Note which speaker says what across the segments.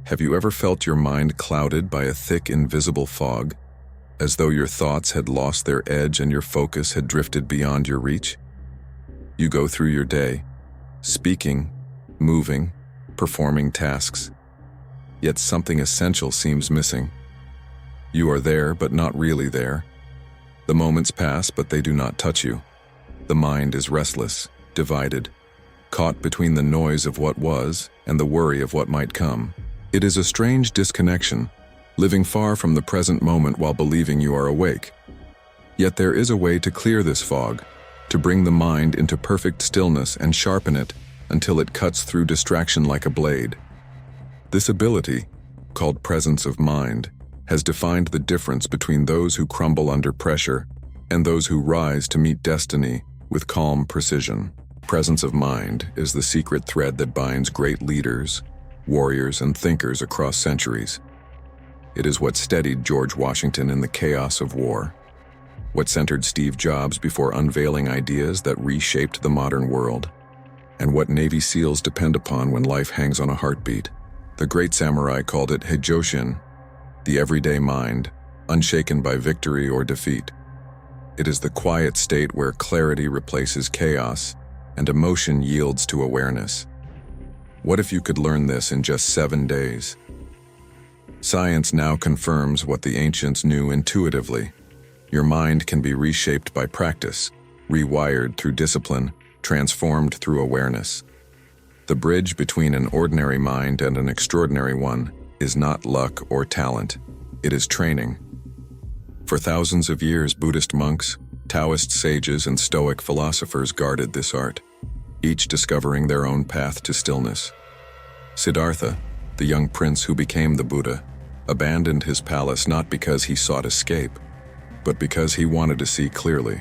Speaker 1: Have you ever felt your mind clouded by a thick, invisible fog, as though your thoughts had lost their edge and your focus had drifted beyond your reach? You go through your day, speaking, moving, performing tasks, yet something essential seems missing. You are there, but not really there. The moments pass, but they do not touch you. The mind is restless, divided, caught between the noise of what was and the worry of what might come. It is a strange disconnection, living far from the present moment while believing you are awake. Yet there is a way to clear this fog, to bring the mind into perfect stillness and sharpen it until it cuts through distraction like a blade. This ability, called presence of mind, has defined the difference between those who crumble under pressure and those who rise to meet destiny with calm precision. Presence of mind is the secret thread that binds great leaders, warriors, and thinkers across centuries. It is what steadied George Washington in the chaos of war, what centered Steve Jobs before unveiling ideas that reshaped the modern world, and what Navy SEALs depend upon when life hangs on a heartbeat. The great samurai called it hijoshin, the everyday mind, unshaken by victory or defeat. It is the quiet state where clarity replaces chaos and emotion yields to awareness. What if you could learn this in just 7 days? Science now confirms what the ancients knew intuitively. Your mind can be reshaped by practice, rewired through discipline, transformed through awareness. The bridge between an ordinary mind and an extraordinary one is not luck or talent, it is training. For thousands of years, Buddhist monks, Taoist sages, and Stoic philosophers guarded this art, each discovering their own path to stillness. Siddhartha, the young prince who became the Buddha, abandoned his palace not because he sought escape, but because he wanted to see clearly.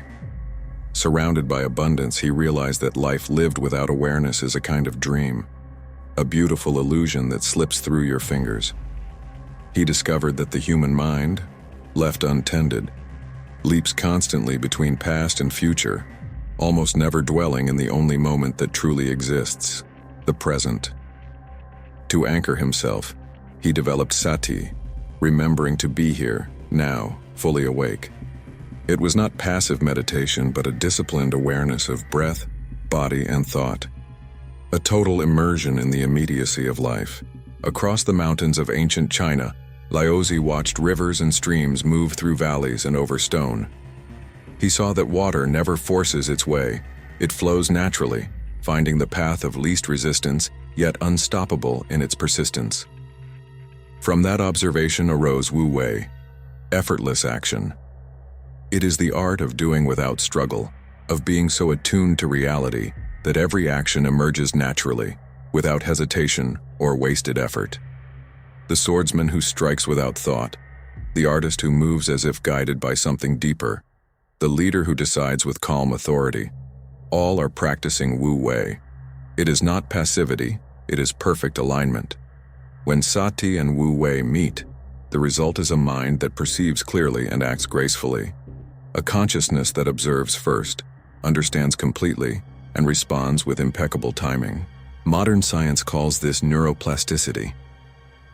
Speaker 1: Surrounded by abundance, he realized that life lived without awareness is a kind of dream, a beautiful illusion that slips through your fingers. He discovered that the human mind, left untended, leaps constantly between past and future, almost never dwelling in the only moment that truly exists, the present. To anchor himself, he developed Sati, remembering to be here, now, fully awake. It was not passive meditation, but a disciplined awareness of breath, body, and thought. A total immersion in the immediacy of life. Across the mountains of ancient China, Laozi watched rivers and streams move through valleys and over stone. He saw that water never forces its way. It flows naturally, finding the path of least resistance, yet unstoppable in its persistence. From that observation arose Wu Wei, Effortless Action. It is the art of doing without struggle, of being so attuned to reality that every action emerges naturally, without hesitation or wasted effort. The swordsman who strikes without thought, the artist who moves as if guided by something deeper, the leader who decides with calm authority, all are practicing Wu Wei. It is not passivity, it is perfect alignment. When Sati and Wu Wei meet, the result is a mind that perceives clearly and acts gracefully, a consciousness that observes first, understands completely, and responds with impeccable timing. Modern science calls this neuroplasticity,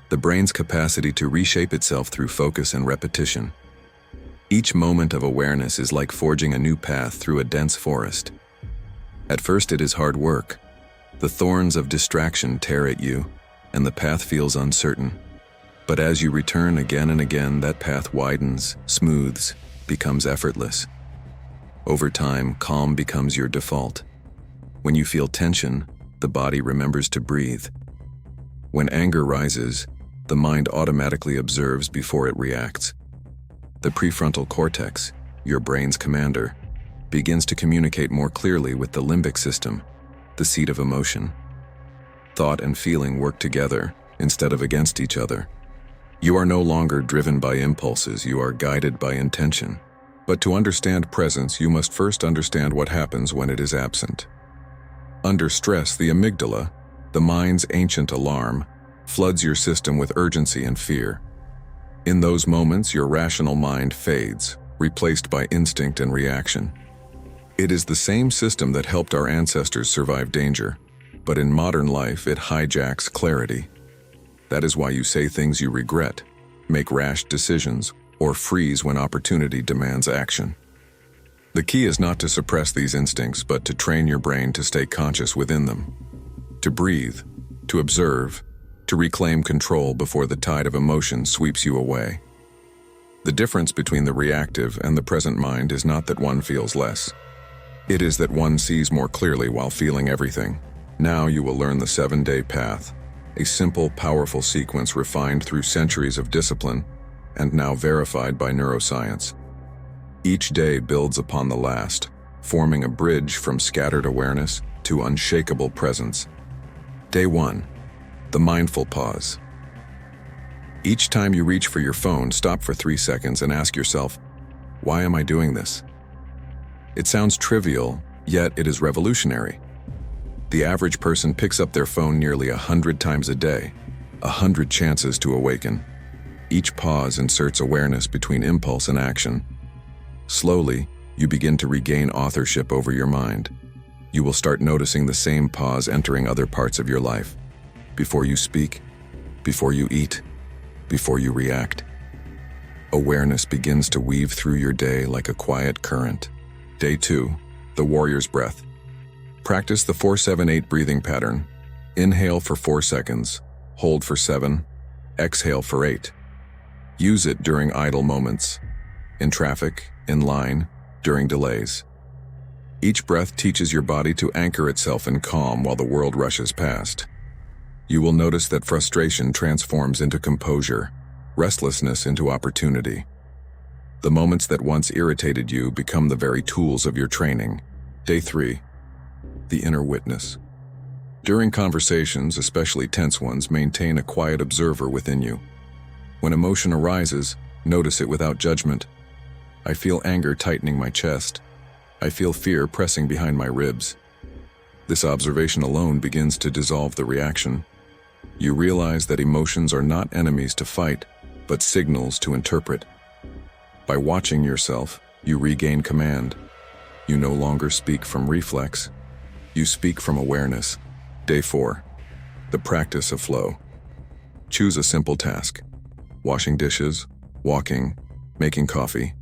Speaker 1: the brain's capacity to reshape itself through focus and repetition. Each moment of awareness is like forging a new path through a dense forest. At first it is hard work. The thorns of distraction tear at you, and the path feels uncertain. But as you return again and again, that path widens, smooths, becomes effortless. Over time, calm becomes your default. When you feel tension, the body remembers to breathe. When anger rises, the mind automatically observes before it reacts. The prefrontal cortex, your brain's commander, begins to communicate more clearly with the limbic system, the seat of emotion. Thought and feeling work together instead of against each other. You are no longer driven by impulses, you are guided by intention. But to understand presence, you must first understand what happens when it is absent. Under stress, the amygdala, the mind's ancient alarm, floods your system with urgency and fear. In those moments, your rational mind fades, replaced by instinct and reaction. It is the same system that helped our ancestors survive danger, but in modern life, it hijacks clarity. That is why you say things you regret, make rash decisions, or freeze when opportunity demands action. The key is not to suppress these instincts, but to train your brain to stay conscious within them, to breathe, to observe, to reclaim control before the tide of emotion sweeps you away. The difference between the reactive and the present mind is not that one feels less. It is that one sees more clearly while feeling everything. Now you will learn the 7-day path, a simple, powerful sequence refined through centuries of discipline and now verified by neuroscience. Each day builds upon the last, forming a bridge from scattered awareness to unshakable presence. Day 1. The mindful pause. Each time you reach for your phone, stop for 3 seconds and ask yourself, why am I doing this? It sounds trivial, yet it is revolutionary. The average person picks up their phone nearly 100 times a day, 100 chances to awaken. Each pause inserts awareness between impulse and action. Slowly, you begin to regain authorship over your mind. You will start noticing the same pause entering other parts of your life. Before you speak, before you eat, before you react. Awareness begins to weave through your day like a quiet current. Day 2. The warrior's breath. Practice the 4-7-8 breathing pattern. Inhale for 4 seconds, hold for 7, exhale for 8. Use it during idle moments, in traffic, in line, during delays. Each breath teaches your body to anchor itself in calm while the world rushes past. You will notice that frustration transforms into composure, restlessness into opportunity. The moments that once irritated you become the very tools of your training. Day 3. The inner witness. During conversations, especially tense ones, maintain a quiet observer within you. When emotion arises, notice it without judgment. I feel anger tightening my chest. I feel fear pressing behind my ribs. This observation alone begins to dissolve the reaction. You realize that emotions are not enemies to fight, but signals to interpret. By watching yourself, you regain command. You no longer speak from reflex. You speak from awareness. Day 4. The practice of flow. Choose a simple task. Washing dishes, walking, making coffee,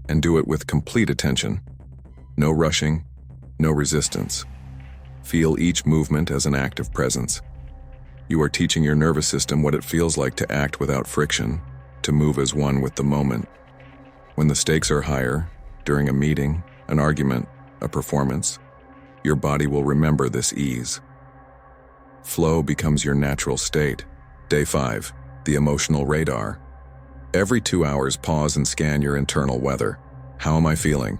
Speaker 1: and do it with complete attention. No rushing, no resistance. Feel each movement as an act of presence. You are teaching your nervous system what it feels like to act without friction, to move as one with the moment. When the stakes are higher, during a meeting, an argument, a performance, your body will remember this ease. Flow becomes your natural state. Day 5. The emotional radar. Every 2 hours, pause and scan your internal weather. How am I feeling?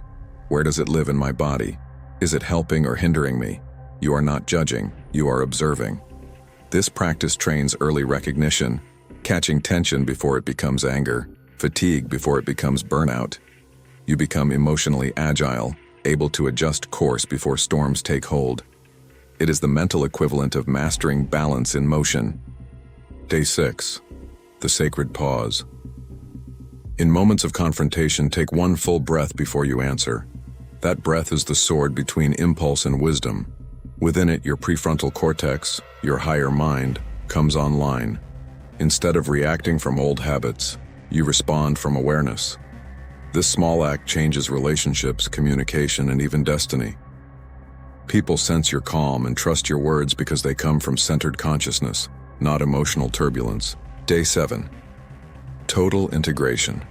Speaker 1: Where does it live in my body? Is it helping or hindering me? You are not judging, you are observing. This practice trains early recognition, catching tension before it becomes anger, fatigue before it becomes burnout. You become emotionally agile, able to adjust course before storms take hold. It is the mental equivalent of mastering balance in motion. Day 6. The sacred pause. In moments of confrontation, take one full breath before you answer. That breath is the sword between impulse and wisdom. Within it, your prefrontal cortex, your higher mind, comes online. Instead of reacting from old habits, you respond from awareness. This small act changes relationships, communication, and even destiny. People sense your calm and trust your words because they come from centered consciousness, not emotional turbulence. Day 7. Total integration.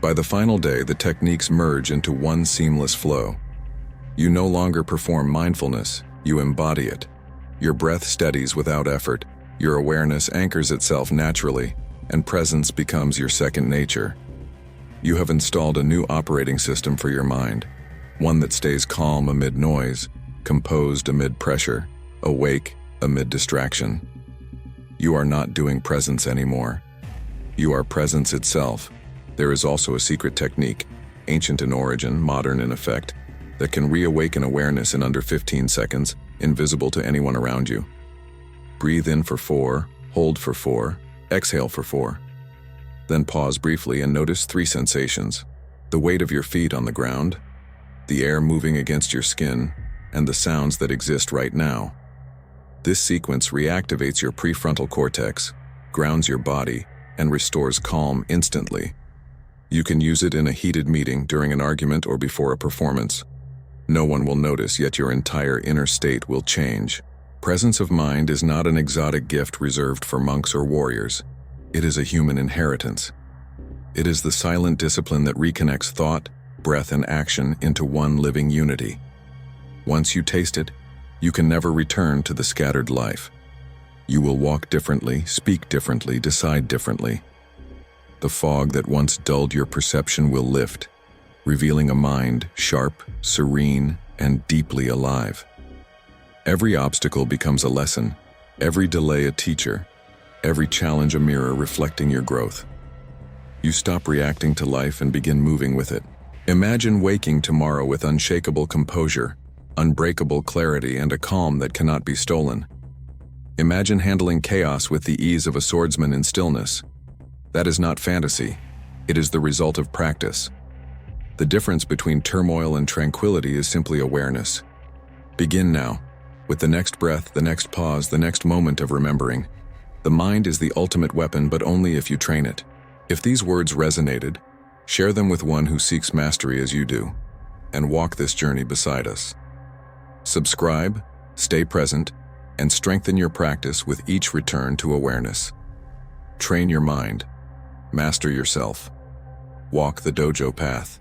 Speaker 1: By the final day, the techniques merge into one seamless flow. You no longer perform mindfulness, you embody it. Your breath steadies without effort, your awareness anchors itself naturally, and presence becomes your second nature. You have installed a new operating system for your mind, one that stays calm amid noise, composed amid pressure, awake amid distraction. You are not doing presence anymore. You are presence itself. There is also a secret technique, ancient in origin, modern in effect, that can reawaken awareness in under 15 seconds, invisible to anyone around you. Breathe in for 4, hold for 4, exhale for 4. Then pause briefly and notice 3 sensations: the weight of your feet on the ground, the air moving against your skin, and the sounds that exist right now. This sequence reactivates your prefrontal cortex, grounds your body, and restores calm instantly. You can use it in a heated meeting, during an argument, or before a performance. No one will notice, yet your entire inner state will change. Presence of mind is not an exotic gift reserved for monks or warriors. It is a human inheritance. It is the silent discipline that reconnects thought, breath, and action into one living unity. Once you taste it, you can never return to the scattered life. You will walk differently, speak differently, decide differently. The fog that once dulled your perception will lift, revealing a mind sharp, serene, and deeply alive. Every obstacle becomes a lesson, every delay a teacher, every challenge a mirror reflecting your growth. You stop reacting to life and begin moving with it. Imagine waking tomorrow with unshakable composure, unbreakable clarity, and a calm that cannot be stolen. Imagine handling chaos with the ease of a swordsman in stillness. That is not fantasy. It is the result of practice. The difference between turmoil and tranquility is simply awareness. Begin now, with the next breath, the next pause, the next moment of remembering. The mind is the ultimate weapon, but only if you train it. If these words resonated, share them with one who seeks mastery as you do, and walk this journey beside us. Subscribe, stay present, and strengthen your practice with each return to awareness. Train your mind, master yourself, walk the dojo path.